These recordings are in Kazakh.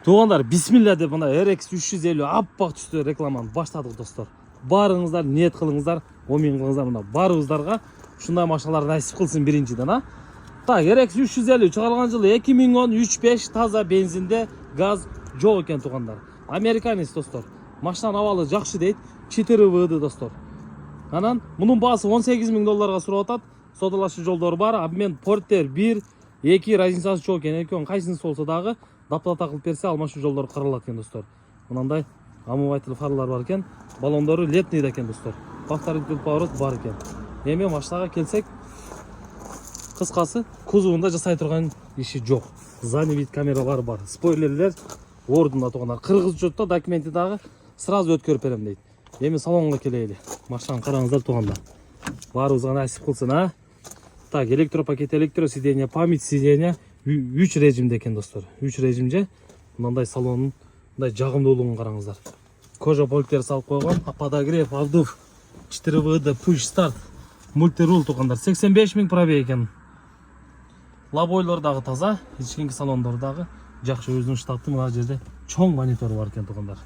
Туғандар, бисмилля деп мына RX 350 аппақ түсті рекламаны баштадық достар. Барыңыздар, ниет қылыңыздар, омин қылыңыздар, мына барыңыздарға шундай машиналар насип қылсын біріншіден, а? Так, RX 350 шығарылған жылы 2010 3.5 таза бензинде, газ жоқ екен туғандар. Американец достар. Машинаның авалы жақсы дейді, 4 VD достар. Анан, мұның басы $18,000 сұрап атат. Содалашы жолдары бар, обмен портер 1, 2 разницасы жоқ екен. Екеуін қайсынысы болса дағы доплата қылып берсе алмашы жолдары қаралады екен достар. Мынандай омыватель фарлар бар екен, баллондары летний екен достар. Повторитель поворот бар екен. Еме машинаға келсек, қысқасы кузовында жасай тұрған еші жоқ. Задний вид камералары бар, спойлерлер ордында туғандар. Қырғыз жұртта документі дағы сразу өткөріп берем дейді. Еме салонға келейлі. Машинаны қараңыздар туғанда. Барыңызға насип қылсын, а? Так, электропакет, электросиденье, память сиденье 3 режимде екен достар. 3 режимде мынандай салонның жағымдылығын қараңыздар. Кожа полктер салып қойған, подогрев, обдув, 4 VD, push start, мультирул туғандар. 85 000 пробег екен. Лобойлардағы таза, ешкенгі салондардағы жақсы өзінің штатты мына жерде чоң монитор бар екен туғандар.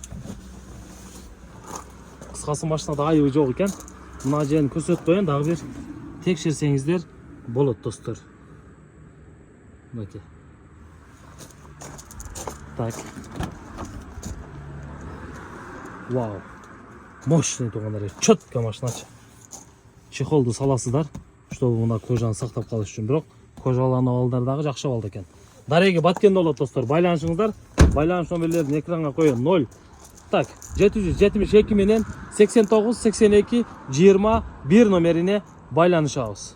Қысқасы машинада айыбы жоқ екен. Мына жерін көрсетіп қойын, дағы бір текшерсеңіздер болады достар. Бәке. Так. Вау. Мощный туғандар. Четко машиначы. Чехолды саласыздар, чтобы мына кожаны сақтап қалыш үшін. Бірақ кожаланы алдардағы жақшы алды екен. Дареге баткенде болады достар. Байланышыңыздар. Байланыш номерлерін экранға қойын 0. Так, 772 менен 89 82 21 номеріне байланышабыз.